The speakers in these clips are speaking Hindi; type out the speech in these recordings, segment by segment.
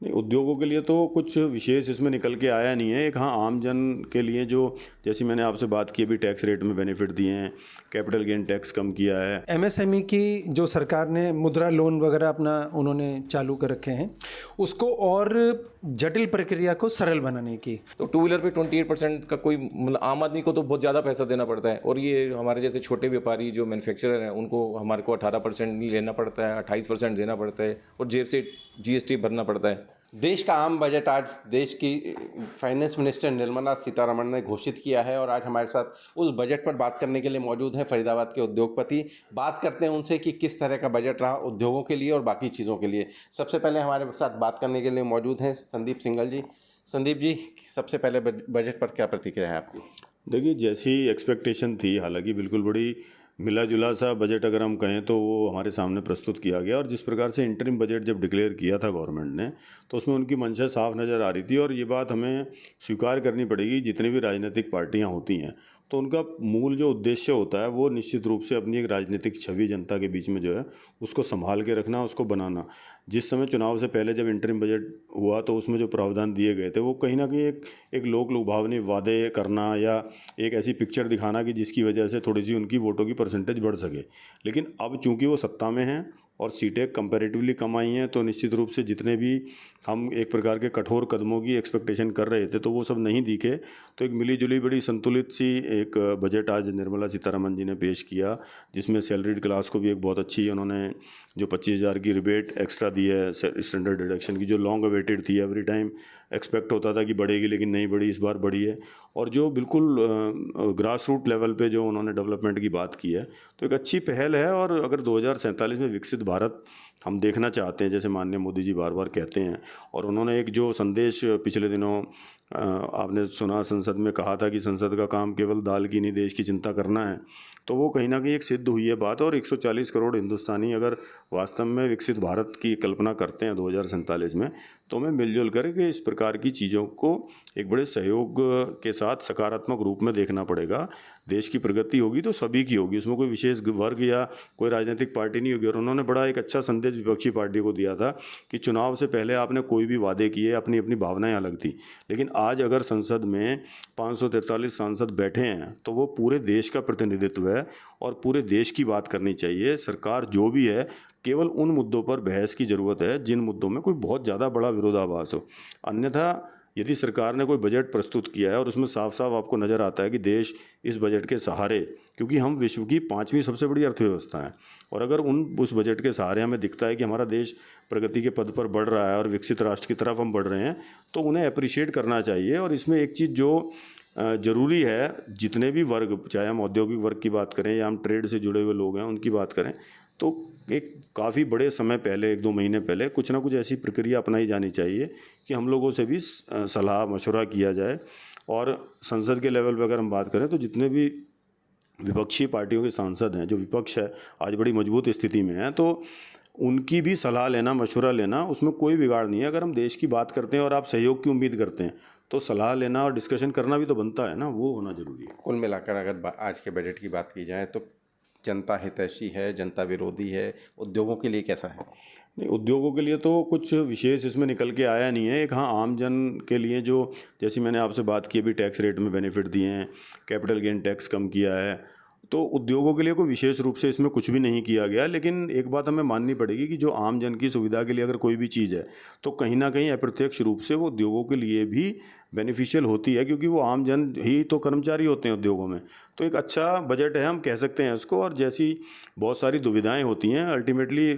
नहीं, उद्योगों के लिए तो कुछ विशेष इसमें निकल के आया नहीं है। एक हाँ, आम जन के लिए जो, जैसी मैंने आपसे बात की अभी, टैक्स रेट में बेनिफिट दिए हैं, कैपिटल गेन टैक्स कम किया है। एमएसएमई की जो सरकार ने मुद्रा लोन वगैरह अपना उन्होंने चालू कर रखे हैं, उसको और जटिल प्रक्रिया को सरल बनाने की। तो टू व्हीलर पे 28% का कोई मतलब आम आदमी को तो बहुत ज़्यादा पैसा देना पड़ता है, और ये हमारे जैसे छोटे व्यापारी जो मैन्युफैक्चरर हैं उनको हमारे को 18% नहीं लेना पड़ता है, 28% देना पड़ता है, और जेब से जीएसटी भरना पड़ता है। देश का आम बजट आज देश की फाइनेंस मिनिस्टर निर्मला सीतारमण ने घोषित किया है, और आज हमारे साथ उस बजट पर बात करने के लिए मौजूद हैं फरीदाबाद के उद्योगपति। बात करते हैं उनसे कि किस तरह का बजट रहा उद्योगों के लिए और बाकी चीज़ों के लिए। सबसे पहले हमारे साथ बात करने के लिए मौजूद हैं संदीप सिंघल जी। संदीप जी, सबसे पहले बजट पर क्या प्रतिक्रिया है आपकी? देखिए, जैसी एक्सपेक्टेशन थी, हालांकि बिल्कुल बड़ी मिला जुला सा बजट अगर हम कहें तो वो हमारे सामने प्रस्तुत किया गया। और जिस प्रकार से इंटरिम बजट जब डिक्लेयर किया था गवर्नमेंट ने, तो उसमें उनकी मंशा साफ नज़र आ रही थी। और ये बात हमें स्वीकार करनी पड़ेगी, जितनी भी राजनीतिक पार्टियां होती हैं तो उनका मूल जो उद्देश्य होता है वो निश्चित रूप से अपनी एक राजनीतिक छवि जनता के बीच में जो है उसको संभाल के रखना, उसको बनाना। जिस समय चुनाव से पहले जब इंटरिम बजट हुआ तो उसमें जो प्रावधान दिए गए थे वो कहीं ना कहीं एक लोक लुभावनी वादे करना या एक ऐसी पिक्चर दिखाना कि जिसकी वजह से थोड़ी सी उनकी वोटों की परसेंटेज बढ़ सके। लेकिन अब चूंकि वो सत्ता में हैं और सीटें कंपैरेटिवली कम आई हैं, तो निश्चित रूप से जितने भी हम एक प्रकार के कठोर कदमों की एक्सपेक्टेशन कर रहे थे तो वो सब नहीं दिखे। तो एक मिली जुली बड़ी संतुलित सी एक बजट आज निर्मला सीतारमण जी ने पेश किया, जिसमें सैलरीड क्लास को भी एक बहुत अच्छी उन्होंने जो 25,000 की रिबेट एक्स्ट्रा दी है स्टैंडर्ड डिडक्शन की, जो लॉन्ग अवेटेड थी, एवरी टाइम एक्सपेक्ट होता था कि बढ़ेगी लेकिन नहीं बढ़ी, इस बार बढ़ी है। और जो बिल्कुल ग्रास रूट लेवल पे जो उन्होंने डेवलपमेंट की बात की है, तो एक अच्छी पहल है। और अगर 2047 में विकसित भारत हम देखना चाहते हैं, जैसे माननीय मोदी जी बार बार कहते हैं, और उन्होंने एक जो संदेश पिछले दिनों आपने सुना, संसद में कहा था कि संसद का काम केवल दाल की नहीं देश की चिंता करना है, तो वो कहीं ना कहीं एक सिद्ध हुई है बात। और 140 करोड़ हिंदुस्तानी अगर वास्तव में विकसित भारत की कल्पना करते हैं 2047 में, तो हमें मिलजुल करके इस प्रकार की चीज़ों को एक बड़े सहयोग के साथ सकारात्मक रूप में देखना पड़ेगा। देश की प्रगति होगी तो सभी की होगी, उसमें कोई विशेष वर्ग या कोई राजनीतिक पार्टी नहीं होगी। और उन्होंने बड़ा एक अच्छा संदेश विपक्षी पार्टी को दिया था कि चुनाव से पहले आपने कोई भी वादे किए, अपनी अपनी भावनाएं अलग थी, लेकिन आज अगर संसद में 543 सांसद बैठे हैं तो वो पूरे देश का प्रतिनिधित्व है और पूरे देश की बात करनी चाहिए। सरकार जो भी है, केवल उन मुद्दों पर बहस की ज़रूरत है जिन मुद्दों में कोई बहुत ज़्यादा बड़ा विरोधाभास हो। अन्यथा यदि सरकार ने कोई बजट प्रस्तुत किया है और उसमें साफ साफ आपको नज़र आता है कि देश इस बजट के सहारे, क्योंकि हम विश्व की 5वीं सबसे बड़ी अर्थव्यवस्था है, और अगर उस बजट के सहारे हमें दिखता है कि हमारा देश प्रगति के पद पर बढ़ रहा है और विकसित राष्ट्र की तरफ हम बढ़ रहे हैं, तो उन्हें अप्रिशिएट करना चाहिए। और इसमें एक चीज़ जो ज़रूरी है, जितने भी वर्ग, चाहे हम औद्योगिक वर्ग की बात करें या हम ट्रेड से जुड़े हुए लोग हैं उनकी बात करें, तो एक काफ़ी बड़े समय पहले, 1-2 महीने पहले कुछ ना कुछ ऐसी प्रक्रिया अपनाई जानी चाहिए कि हम लोगों से भी सलाह मशवरा किया जाए। और संसद के लेवल पर अगर हम बात करें तो जितने भी विपक्षी पार्टियों के सांसद हैं, जो विपक्ष है आज बड़ी मजबूत स्थिति में है, तो उनकी भी सलाह लेना, मशवरा लेना, उसमें कोई बिगाड़ नहीं है। अगर हम देश की बात करते हैं और आप सहयोग की उम्मीद करते हैं तो सलाह लेना और डिस्कशन करना भी तो बनता है ना, वो होना जरूरी है। कुल मिलाकर अगर आज के बजट की बात की जाए तो जनता हितैषी है, जनता विरोधी है, उद्योगों के लिए कैसा है? नहीं, उद्योगों के लिए तो कुछ विशेष इसमें निकल के आया नहीं है। एक हाँ, आम जन के लिए जो, जैसी मैंने आपसे बात की अभी, टैक्स रेट में बेनिफिट दिए हैं, कैपिटल गेन टैक्स कम किया है, तो उद्योगों के लिए कोई विशेष रूप से इसमें कुछ भी नहीं किया गया। लेकिन एक बात हमें माननी पड़ेगी कि जो आम जन की सुविधा के लिए अगर कोई भी चीज़ है तो कहीं ना कहीं अप्रत्यक्ष रूप से वो उद्योगों के लिए भी बेनिफिशियल होती है, क्योंकि वो आम जन ही तो कर्मचारी होते हैं उद्योगों में। तो एक अच्छा बजट है, हम कह सकते हैं इसको। और जैसी बहुत सारी दुविधाएं होती हैं, अल्टीमेटली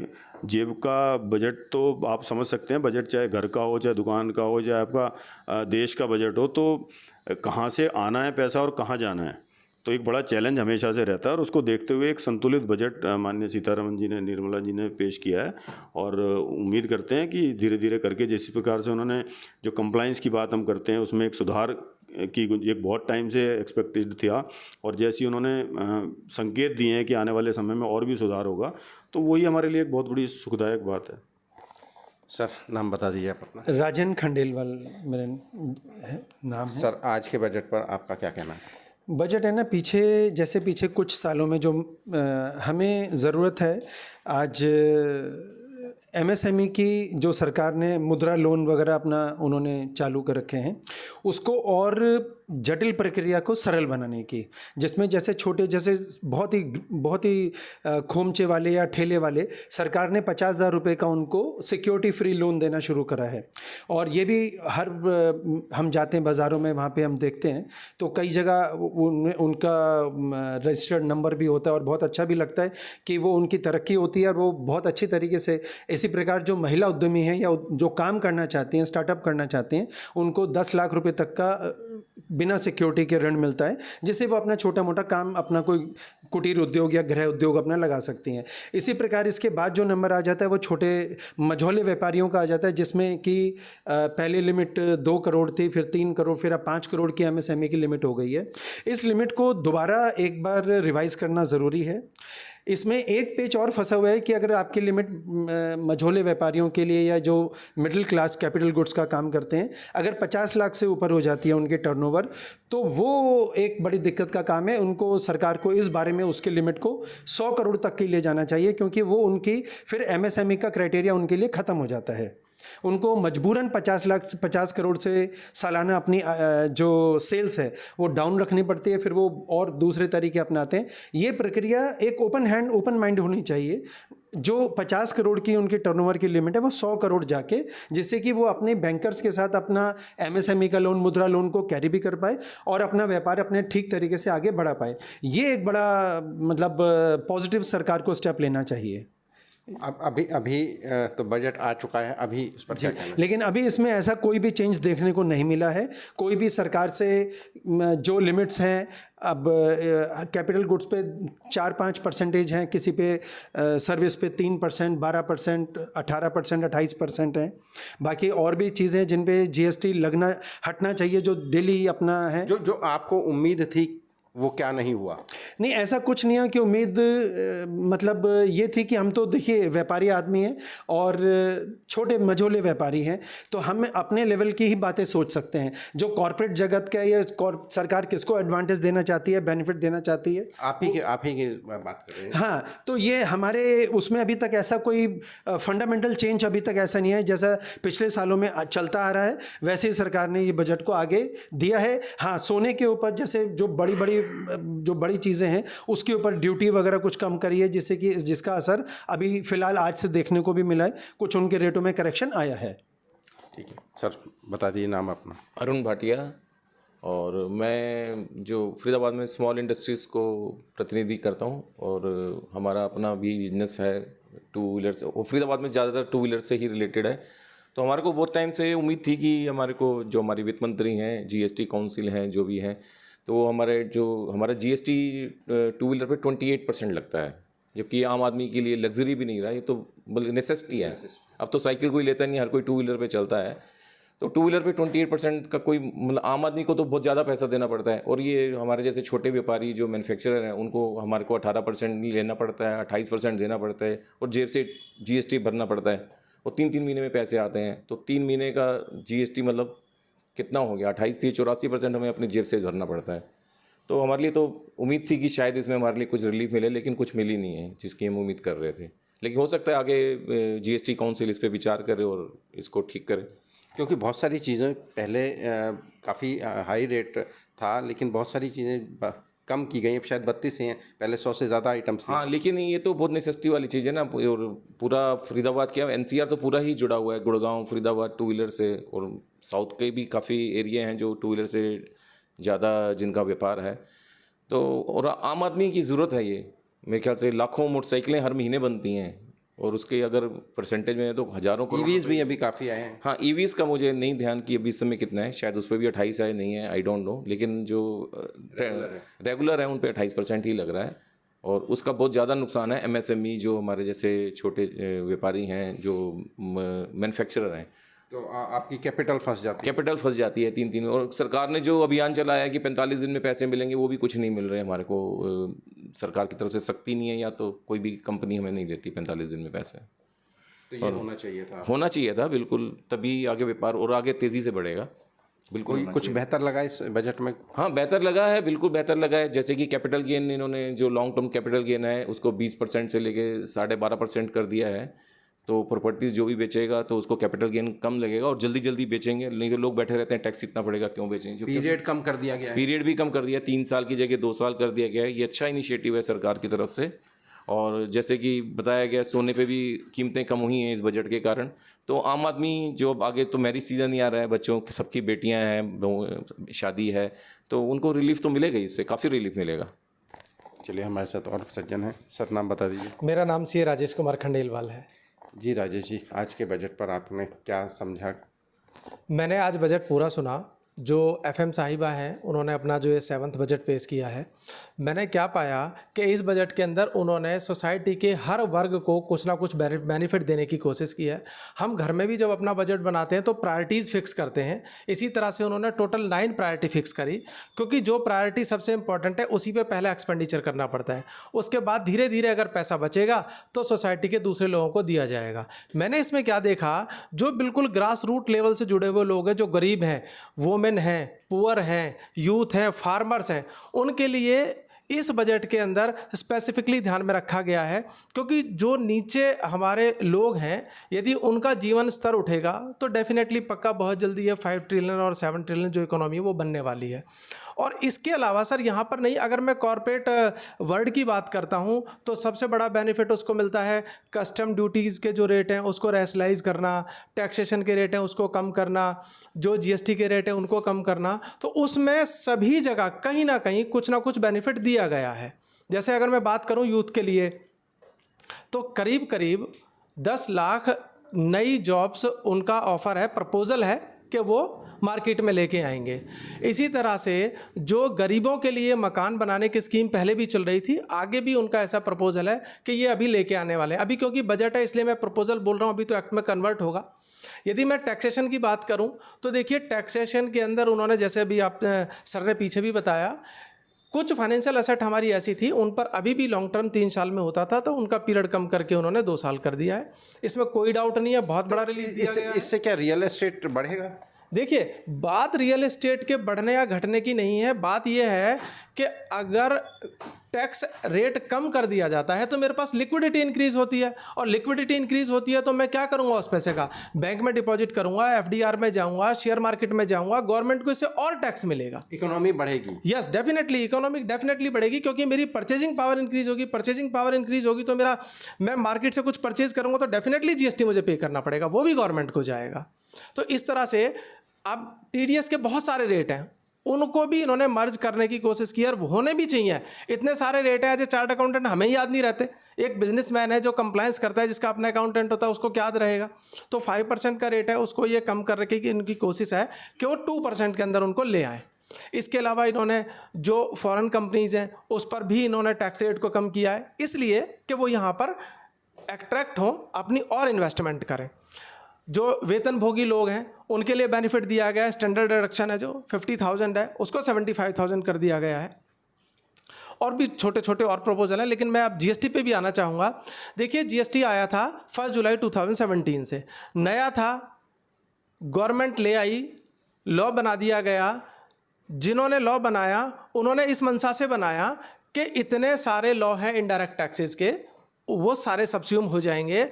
जेब का बजट तो आप समझ सकते हैं, बजट चाहे घर का हो, चाहे दुकान का हो, चाहे आपका देश का बजट हो, तो कहाँ से आना है पैसा और कहाँ जाना है, तो एक बड़ा चैलेंज हमेशा से रहता है। और उसको देखते हुए एक संतुलित बजट माननीय सीतारमण जी ने, निर्मला जी ने पेश किया है। और उम्मीद करते हैं कि धीरे धीरे करके, जिस प्रकार से उन्होंने जो कंप्लाइंस की बात हम करते हैं उसमें एक सुधार की एक बहुत टाइम से एक्सपेक्टेड था, और जैसी उन्होंने संकेत दिए हैं कि आने वाले समय में और भी सुधार होगा, तो वही हमारे लिए एक बहुत बड़ी सुखदायक बात है। सर, नाम बता दीजिए आप अपना। राजन खंडेलवाल मेरा नाम है। सर, आज के बजट पर आपका क्या कहना है? बजट है ना, पीछे कुछ सालों में जो हमें ज़रूरत है, आज एमएसएमई की जो सरकार ने मुद्रा लोन वगैरह अपना उन्होंने चालू कर रखे हैं, उसको और जटिल प्रक्रिया को सरल बनाने की, जिसमें जैसे बहुत ही खोमचे वाले या ठेले वाले सरकार ने 50,000 रुपये का उनको सिक्योरिटी फ्री लोन देना शुरू करा है। और ये भी हम जाते हैं बाज़ारों में, वहाँ पे हम देखते हैं तो कई जगह उनका रजिस्टर्ड नंबर भी होता है और बहुत अच्छा भी लगता है कि वो उनकी तरक्की होती है और वो बहुत अच्छी तरीके से इसी प्रकार जो महिला उद्यमी हैं या जो काम करना चाहती हैं, स्टार्टअप करना चाहते हैं, उनको 10 लाख रुपए तक का बिना सिक्योरिटी के ऋण मिलता है, जिससे वो अपना छोटा मोटा काम, अपना कोई कुटीर उद्योग या गृह उद्योग अपना लगा सकती हैं। इसी प्रकार इसके बाद जो नंबर आ जाता है वो छोटे मझोले व्यापारियों का आ जाता है, जिसमें कि पहले लिमिट 2 करोड़ थी, फिर 3 करोड़, फिर अब 5 करोड़ की एमएसएमई की लिमिट हो गई है। इस लिमिट को दोबारा एक बार रिवाइज़ करना ज़रूरी है। इसमें एक पेच और फंसा हुआ है कि अगर आपकी लिमिट मझोले व्यापारियों के लिए या जो मिडिल क्लास कैपिटल गुड्स का काम करते हैं, अगर 50 लाख से ऊपर हो जाती है उनके टर्नओवर, तो वो एक बड़ी दिक्कत का काम है। उनको, सरकार को इस बारे में उसके लिमिट को 100 करोड़ तक की ले जाना चाहिए, क्योंकि वो उनकी फिर एमएसएमई का क्राइटेरिया उनके लिए ख़त्म हो जाता है। उनको मजबूरन 50 करोड़ से सालाना अपनी जो सेल्स है वो डाउन रखनी पड़ती है, फिर वो और दूसरे तरीके अपनाते हैं। ये प्रक्रिया एक ओपन माइंड होनी चाहिए। जो 50 करोड़ की उनकी टर्नओवर की लिमिट है वो 100 करोड़ जाके, जिससे कि वो अपने बैंकर्स के साथ अपना एमएसएमई का लोन, मुद्रा लोन को कैरी भी कर पाए और अपना व्यापार अपने ठीक तरीके से आगे बढ़ा पाए। ये एक बड़ा मतलब पॉजिटिव सरकार को स्टेप लेना चाहिए। अब अभी तो बजट आ चुका है, अभी उस पर क्या कहना है? लेकिन अभी इसमें ऐसा कोई भी चेंज देखने को नहीं मिला है। कोई भी सरकार से जो लिमिट्स हैं, अब कैपिटल गुड्स पे 4-5% हैं, किसी पे सर्विस पे 3%, 12%, 18%, 28% हैं। बाकी और भी चीज़ें जिन पे जीएसटी हटना चाहिए, जो डेली अपना है। जो आपको उम्मीद थी वो क्या नहीं हुआ? नहीं, ऐसा कुछ नहीं है कि उम्मीद मतलब ये थी कि हम तो देखिए व्यापारी आदमी हैं और छोटे मझोले व्यापारी हैं, तो हम अपने लेवल की ही बातें सोच सकते हैं। जो कॉर्पोरेट जगत का, ये सरकार किसको एडवांटेज देना चाहती है, बेनिफिट देना चाहती है, आप ही की बात कर रहे हैं। हाँ, तो ये हमारे उसमें अभी तक ऐसा कोई फंडामेंटल चेंज अभी तक ऐसा नहीं है। जैसा पिछले सालों में चलता आ रहा है, वैसे ही सरकार ने ये बजट को आगे दिया है। हाँ, सोने के ऊपर जैसे जो बड़ी चीज़ें हैं उसके ऊपर ड्यूटी वगैरह कुछ कम करी है, जिसका असर अभी फ़िलहाल आज से देखने को भी मिला है। कुछ उनके रेटों में करेक्शन आया है। ठीक है सर, बता दीजिए नाम अपना। अरुण भाटिया, और मैं जो फरीदाबाद में स्मॉल इंडस्ट्रीज़ को प्रतिनिधि करता हूँ, और हमारा अपना भी बिजनेस है टू व्हीलर्स, और फरीदाबाद में ज़्यादातर टू व्हीलर से ही रिलेटेड है। तो हमारे को बहुत टाइम से उम्मीद थी कि हमारे को जो हमारी वित्त मंत्री हैं, जीएसटी काउंसिल हैं, जो भी हैं, तो हमारा जीएसटी टू व्हीलर पे 28% लगता है, जबकि आम आदमी के लिए लग्जरी भी नहीं रहा, ये तो बल्कि नेसेसिटी है। अब तो साइकिल कोई लेता नहीं, हर कोई टू व्हीलर पे चलता है। तो टू व्हीलर पे 28% का कोई मतलब आम आदमी को तो बहुत ज़्यादा पैसा देना पड़ता है, और ये हमारे जैसे छोटे व्यापारी जो मैन्युफैक्चरर हैं उनको हमारे को 18% लेना पड़ता है, 28% देना पड़ता है, और जेब से जीएसटी भरना पड़ता है, और 3-3 महीने में पैसे आते हैं। तो 3 महीने का जीएसटी मतलब कितना हो गया, 28 से 84% हमें अपनी जेब से भरना पड़ता है। तो हमारे लिए तो उम्मीद थी कि शायद इसमें हमारे लिए कुछ रिलीफ मिले, लेकिन कुछ मिली नहीं है जिसकी हम उम्मीद कर रहे थे। लेकिन हो सकता है आगे जीएसटी काउंसिल इस पर विचार करे और इसको ठीक करे, क्योंकि बहुत सारी चीज़ें पहले काफ़ी हाई रेट था, लेकिन बहुत सारी चीज़ें कम की गई। अब शायद 32 हैं, पहले 100 से ज़्यादा आइटम्स थे। हाँ, लेकिन ये तो बहुत नेसेसिटी वाली चीज़ है ना। और पूरा फरीदाबाद क्या, एनसीआर तो पूरा ही जुड़ा हुआ है, गुड़गांव फरीदाबाद टू व्हीलर से, और साउथ के भी काफ़ी एरिया हैं जो टू व्हीलर से ज़्यादा जिनका व्यापार है। तो और आम आदमी की ज़रूरत है ये, मेरे ख्याल से लाखों मोटरसाइकिलें हर महीने बनती हैं, और उसके अगर परसेंटेज में है तो हज़ारों को। ईवीज़ भी अभी काफ़ी आए हैं। हाँ, ईवीज़ का मुझे नहीं ध्यान कि अभी इस समय कितना है, शायद उस पर भी 28 है, नहीं है, आई डोंट नो। लेकिन जो रेगुलर है उन पर 28% ही लग रहा है, और उसका बहुत ज़्यादा नुकसान है एमएसएमई, जो हमारे जैसे छोटे व्यापारी हैं, जो मैन्युफैक्चरर हैं। तो आपकी कैपिटल फंस जाती है 3 दिन। और सरकार ने जो अभियान चलाया है कि 45 दिन में पैसे मिलेंगे, वो भी कुछ नहीं मिल रहे हमारे को। सरकार की तरफ से सख्ती नहीं है, या तो कोई भी कंपनी हमें नहीं देती 45 दिन में पैसे। तो ये होना चाहिए था बिल्कुल, तभी आगे व्यापार और आगे तेज़ी से बढ़ेगा। बिल्कुल कुछ बेहतर लगा इस बजट में? हाँ, बेहतर लगा है, बिल्कुल बेहतर लगा है। जैसे कि कैपिटल गेन, इन्होंने जो लॉन्ग टर्म कैपिटल गेन है उसको 20% से लेके 12.5% कर दिया है। तो प्रॉपर्टीज़ जो भी बेचेगा तो उसको कैपिटल गेन कम लगेगा और जल्दी जल्दी बेचेंगे, नहीं तो लोग बैठे रहते हैं टैक्स इतना पड़ेगा क्यों बेचेंगे। पीरियड कम कर दिया गया है। पीरियड भी कम कर दिया, 3 साल की जगह 2 साल कर दिया गया है। ये अच्छा इनिशिएटिव है सरकार की तरफ से। और जैसे कि बताया गया, सोने पे भी कीमतें कम हुई हैं इस बजट के कारण। तो आम आदमी जो अब आगे तो मैरिज सीजन ही आ रहा है, बच्चों की सबकी बेटियां हैं, शादी है, तो उनको रिलीफ तो मिलेगा ही, इससे काफ़ी रिलीफ मिलेगा। चलिए हमारे साथ और सज्जन हैं, सर नाम बता दीजिए। मेरा नाम सी राजेश कुमार खंडेलवाल है। जी राजेश जी, आज के बजट पर आपने क्या समझा? मैंने आज बजट पूरा सुना। जो एफएम साहिबा हैं उन्होंने अपना जो ये 7th बजट पेश किया है, मैंने क्या पाया कि इस बजट के अंदर उन्होंने सोसाइटी के हर वर्ग को कुछ ना कुछ बेनिफिट देने की कोशिश की है। हम घर में भी जब अपना बजट बनाते हैं तो प्रायोरिटीज़ फिक्स करते हैं, इसी तरह से उन्होंने टोटल 9 प्रायोरिटी फिक्स करी, क्योंकि जो प्रायोरिटी सबसे इंपॉर्टेंट है उसी पे पहले एक्सपेंडिचर करना पड़ता है। उसके बाद धीरे धीरे अगर पैसा बचेगा तो सोसाइटी के दूसरे लोगों को दिया जाएगा। मैंने इसमें क्या देखा, जो बिल्कुल ग्रास रूट लेवल से जुड़े हुए लोग हैं, जो गरीब हैं, वुमेन हैं, पुअर हैं, यूथ हैं, फार्मर्स हैं, उनके लिए इस बजट के अंदर स्पेसिफिकली ध्यान में रखा गया है, क्योंकि जो नीचे हमारे लोग हैं, यदि उनका जीवन स्तर उठेगा तो डेफिनेटली पक्का बहुत जल्दी ये 5 ट्रिलियन और 7 ट्रिलियन जो इकोनॉमी है वो बनने वाली है। और इसके अलावा सर यहाँ पर नहीं, अगर मैं कॉरपोरेट वर्ल्ड की बात करता हूँ तो सबसे बड़ा बेनिफिट उसको मिलता है कस्टम ड्यूटीज़ के जो रेट हैं उसको रैशनलाइज करना, टैक्सेशन के रेट हैं उसको कम करना, जो जीएसटी के रेट हैं उनको कम करना। तो उसमें सभी जगह कहीं ना कुछ बेनिफिट दिया गया है। जैसे अगर मैं बात करूँ यूथ के लिए, तो करीब करीब 10 लाख नई जॉब्स उनका ऑफ़र है, प्रपोज़ल है कि वो मार्केट में लेके आएंगे। इसी तरह से जो गरीबों के लिए मकान बनाने की स्कीम पहले भी चल रही थी, आगे भी उनका ऐसा प्रपोजल है कि ये अभी लेके आने वाले हैं। अभी क्योंकि बजट है इसलिए मैं प्रपोजल बोल रहा हूँ, अभी तो एक्ट में कन्वर्ट होगा। यदि मैं टैक्सेशन की बात करूँ तो देखिए, टैक्सेशन के अंदर उन्होंने, जैसे अभी आप सर ने पीछे भी बताया, कुछ फाइनेंशियल एसेट हमारी ऐसी थी उन पर अभी भी लॉन्ग टर्म 3 साल में होता था, तो उनका पीरियड कम करके उन्होंने 2 साल कर दिया है। इसमें कोई डाउट नहीं है, बहुत बड़ा रिलीफ दिया गया है। इससे क्या रियल एस्टेट बढ़ेगा? देखिए, बात रियल एस्टेट के बढ़ने या घटने की नहीं है, बात यह है कि अगर टैक्स रेट कम कर दिया जाता है तो मेरे पास लिक्विडिटी इंक्रीज होती है, और लिक्विडिटी इंक्रीज होती है तो मैं क्या करूंगा उस पैसे का, बैंक में डिपॉजिट करूंगा, एफडीआर में जाऊंगा, शेयर मार्केट में जाऊंगा, गवर्नमेंट को इससे और टैक्स मिलेगा, इकोनॉमी बढ़ेगी। यस डेफिनेटली, इकोनॉमी डेफिनेटली बढ़ेगी, क्योंकि मेरी परचेजिंग पावर इंक्रीज होगी। परचेजिंग पावर इंक्रीज होगी तो मैं मार्केट से कुछ परचेज करूंगा तो डेफिनेटली जीएसटी मुझे पे करना पड़ेगा, वो भी गवर्नमेंट को जाएगा। तो इस तरह से अब टीडीएस के बहुत सारे रेट हैं, उनको भी इन्होंने मर्ज करने की कोशिश की, और होने भी चाहिए। इतने सारे रेट हैं, एज ए चार्ट अकाउंटेंट हमें याद नहीं रहते। एक बिजनेसमैन है जो कंप्लायंस करता है, जिसका अपना अकाउंटेंट होता है, उसको क्या याद रहेगा। तो 5% का रेट है, उसको ये कम कर रखे कि इनकी कोशिश है कि वो 2% के अंदर उनको ले आए। इसके अलावा इन्होंने जो फॉरेन कंपनीज़ हैं उस पर भी इन्होंने टैक्स रेट को कम किया है, इसलिए कि वो यहाँ पर अट्रैक्ट हों, अपनी और इन्वेस्टमेंट करें। जो वेतनभोगी लोग हैं उनके लिए बेनिफिट दिया गया है, स्टैंडर्ड डिडक्शन है जो 50,000 है उसको 75,000 कर दिया गया है, और भी छोटे छोटे और प्रपोजल हैं। लेकिन मैं अब जीएसटी पे भी आना चाहूँगा। देखिए, जीएसटी आया था 1 जुलाई 2017 से, नया था, गवर्नमेंट ले आई, लॉ बना दिया गया। जिन्होंने लॉ बनाया उन्होंने इस मंशा से बनाया कि इतने सारे लॉ हैं इनडायरेक्ट टैक्सेस के, वो सारे सब्स्यूम हो जाएंगे,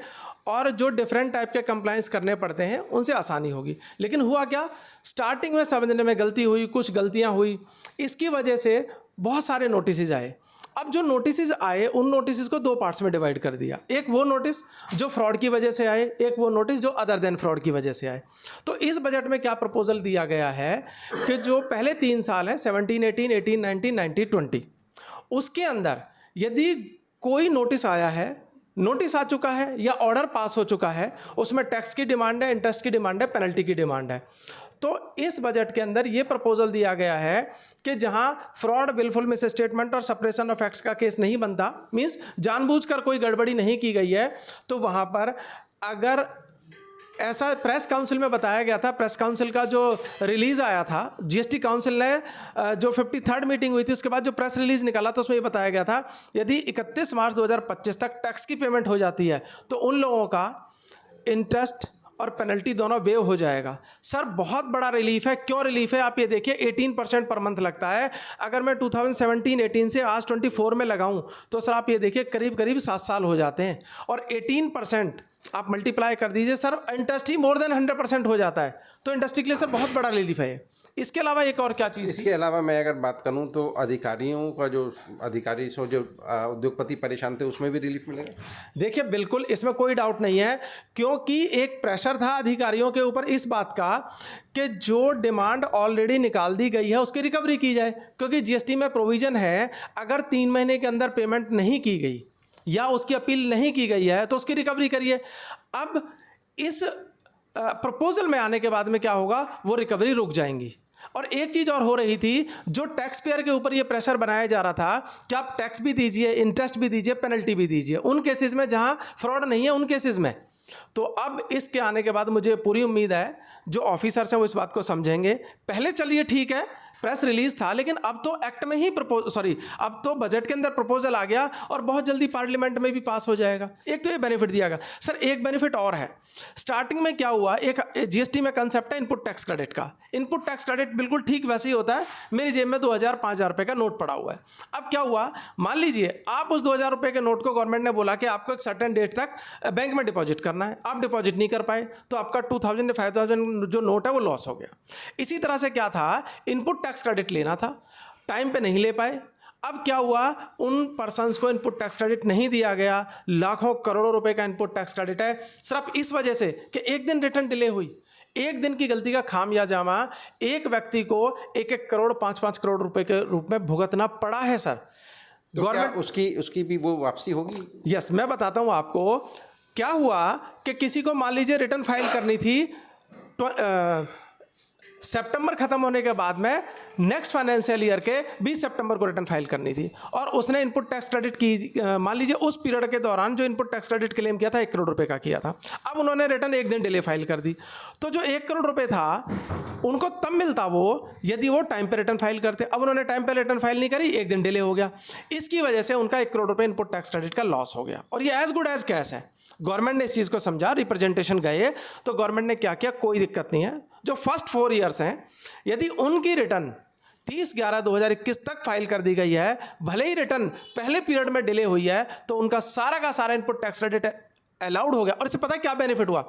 और जो डिफरेंट टाइप के कंप्लायंस करने पड़ते हैं उनसे आसानी होगी। लेकिन हुआ क्या, स्टार्टिंग में समझने में गलती हुई, कुछ गलतियां हुई, इसकी वजह से बहुत सारे नोटिस आए। अब जो नोटिस आए उन नोटिस को 2 पार्ट्स में डिवाइड कर दिया। एक वो नोटिस जो फ्रॉड की वजह से आए, एक वो नोटिस जो अदर देन फ्रॉड की वजह से आए। तो इस बजट में क्या प्रपोजल दिया गया है कि जो पहले 3 साल हैं 17, 18, 18, 19, 19, 20, उसके अंदर यदि कोई नोटिस आया है, नोटिस आ चुका है या ऑर्डर पास हो चुका है, उसमें टैक्स की डिमांड है, इंटरेस्ट की डिमांड है, पेनल्टी की डिमांड है, तो इस बजट के अंदर ये प्रपोजल दिया गया है कि जहां फ्रॉड, विलफुल मिस स्टेटमेंट और सप्रेशन ऑफ एक्ट्स का केस नहीं बनता, मीन्स जानबूझकर कोई गड़बड़ी नहीं की गई है, तो वहां पर अगर ऐसा प्रेस काउंसिल में बताया गया था, प्रेस काउंसिल का जो रिलीज़ आया था, जीएसटी काउंसिल ने जो 53rd मीटिंग हुई थी उसके बाद जो प्रेस रिलीज़ निकाला था उसमें ये बताया गया था यदि 31 मार्च 2025 तक टैक्स की पेमेंट हो जाती है तो उन लोगों का इंटरेस्ट और पेनल्टी दोनों वेव हो जाएगा। सर बहुत बड़ा रिलीफ है। क्यों रिलीफ है आप ये देखिए, 18% पर मंथ लगता है। अगर मैं 2017-18 से आज 24 में लगाऊं तो सर आप ये देखिए करीब करीब 7 साल हो जाते हैं, और 18% आप मल्टीप्लाई कर दीजिए सर, इंटरेस्ट ही मोर देन 100% हो जाता है, तो इंडस्ट्री के लिए सर बहुत बड़ा रिलीफ है ये। इसके अलावा एक और क्या चीज़? इसके अलावा मैं अगर बात करूं तो अधिकारियों का जो उद्योगपति परेशान थे उसमें भी रिलीफ मिलेगा? देखिए बिल्कुल, इसमें कोई डाउट नहीं है, क्योंकि एक प्रेशर था अधिकारियों के ऊपर इस बात का कि जो डिमांड ऑलरेडी निकाल दी गई है उसकी रिकवरी की जाए, क्योंकि जीएसटी में प्रोविजन है अगर 3 महीने के अंदर पेमेंट नहीं की गई या उसकी अपील नहीं की गई है तो उसकी रिकवरी करिए। अब इस प्रपोजल में आने के बाद में क्या होगा, वो रिकवरी रुक जाएंगी। और एक चीज़ और हो रही थी, जो टैक्स पेयर के ऊपर ये प्रेशर बनाया जा रहा था कि आप टैक्स भी दीजिए, इंटरेस्ट भी दीजिए, पेनल्टी भी दीजिए उन केसेस में जहां फ्रॉड नहीं है, उन केसेस में। तो अब इसके आने के बाद मुझे पूरी उम्मीद है जो ऑफिसर्स हैं वो इस बात को समझेंगे। पहले चलिए ठीक है, प्रेस रिलीज था, लेकिन अब तो एक्ट में ही अब तो बजट के अंदर प्रपोजल आ गया और बहुत जल्दी पार्लियामेंट में भी पास हो जाएगा। एक तो ये बेनिफिट दिया गया। सर एक बेनिफिट और है, स्टार्टिंग में क्या हुआ, एक जीएसटी में कंसेप्ट है इनपुट टैक्स क्रेडिट का। इनपुट टैक्स क्रेडिट बिल्कुल ठीक वैसे ही होता है, मेरी जेब में 2000 5000 रुपये का नोट पड़ा हुआ है। अब क्या हुआ, मान लीजिए आप उस 2000 रुपये के नोट को गवर्नमेंट ने बोला कि आपको एक सर्टेन डेट तक बैंक में डिपॉजिट करना है, आप डिपॉजिट नहीं कर पाए तो आपका 2000 या 5000 जो नोट है वो लॉस हो गया। इसी तरह से क्या था, इनपुट टैक्स क्रेडिट लेना था, टाइम पे नहीं ले पाए। अब क्या हुआ, उन पर्सन्स को इनपुट टैक्स क्रेडिट नहीं दिया गया, लाखों करोड़ों रुपए का इनपुट टैक्स क्रेडिट है सिर्फ इस वजह से कि एक दिन रिटर्न डिले हुई। एक दिन की गलती का खामियाजामा एक व्यक्ति को 1-1 करोड़ 5-5 करोड़ रुपए के रूप में भुगतना पड़ा है सर। तो गवर्नमेंट उसकी भी वो वापसी होगी? यस, मैं बताता हूँ आपको क्या हुआ कि किसी को मान लीजिए रिटर्न फाइल करनी थी सितंबर खत्म होने के बाद में नेक्स्ट फाइनेंशियल ईयर के 20 सितंबर को रिटर्न फाइल करनी थी, और उसने इनपुट टैक्स क्रेडिट की मान लीजिए उस पीरियड के दौरान जो इनपुट टैक्स क्रेडिट क्लेम किया था 1 करोड़ रुपए का किया था। अब उन्होंने रिटर्न एक दिन डिले फाइल कर दी, तो जो 1 करोड़ रुपए था उनको तब मिलता वो यदि वो टाइम पे रिटर्न फाइल करते। अब उन्होंने टाइम पे रिटर्न फाइल नहीं करी, एक दिन डिले हो गया, इसकी वजह से उनका 1 करोड़ रुपए इनपुट टैक्स क्रेडिट का लॉस हो गया। और ये एज गुड एज कैश है। गवर्नमेंट ने इस चीज़ को समझा, रिप्रेजेंटेशन गए तो गवर्नमेंट ने क्या किया, कोई दिक्कत नहीं है, जो फर्स्ट 4 ईयर्स हैं यदि उनकी रिटर्न 30/11/2021 तक फाइल कर दी गई है, भले ही रिटर्न पहले पीरियड में डिले हुई है, तो उनका सारा का सारा इनपुट टैक्स क्रेडिट अलाउड हो गया। और इससे पता है क्या बेनिफिट हुआ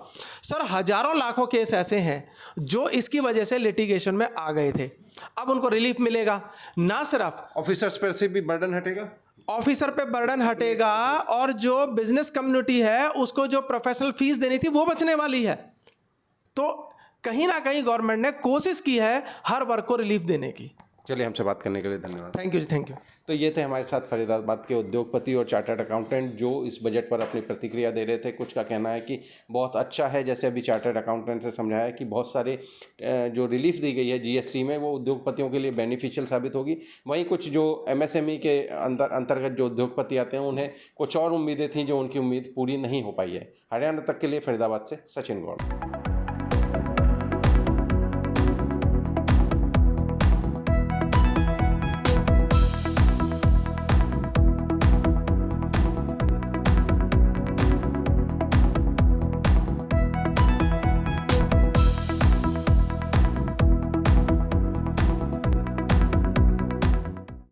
सर, हजारों लाखों केस ऐसे हैं जो इसकी वजह से लिटिगेशन में आ गए थे, अब उनको रिलीफ मिलेगा। ना सिर्फ ऑफिसर्स पर से भी बर्डन हटेगा, ऑफिसर पे बर्डन हटेगा, और जो बिजनेस कम्युनिटी है उसको जो प्रोफेशनल फीस देनी थी वो बचने वाली है। तो कहीं ना कहीं गवर्नमेंट ने कोशिश की है हर वर्ग को रिलीफ देने की। चलिए, हमसे बात करने के लिए धन्यवाद। थैंक यू जी, थैंक यू। तो ये थे हमारे साथ फरीदाबाद के उद्योगपति और चार्टर्ड अकाउंटेंट जो इस बजट पर अपनी प्रतिक्रिया दे रहे थे। कुछ का कहना है कि बहुत अच्छा है, जैसे अभी चार्टर्ड अकाउंटेंट से समझाया कि बहुत सारे जो रिलीफ दी गई है जीएसटी में वो उद्योगपतियों के लिए बेनिफिशियल साबित होगी। वहीं कुछ जो एमएसएमई के अंतर्गत जो उद्योगपति आते हैं उन्हें कुछ और उम्मीदें थी जो उनकी उम्मीद पूरी नहीं हो पाई है। हरियाणा तक के लिए फरीदाबाद से सचिन गौड़।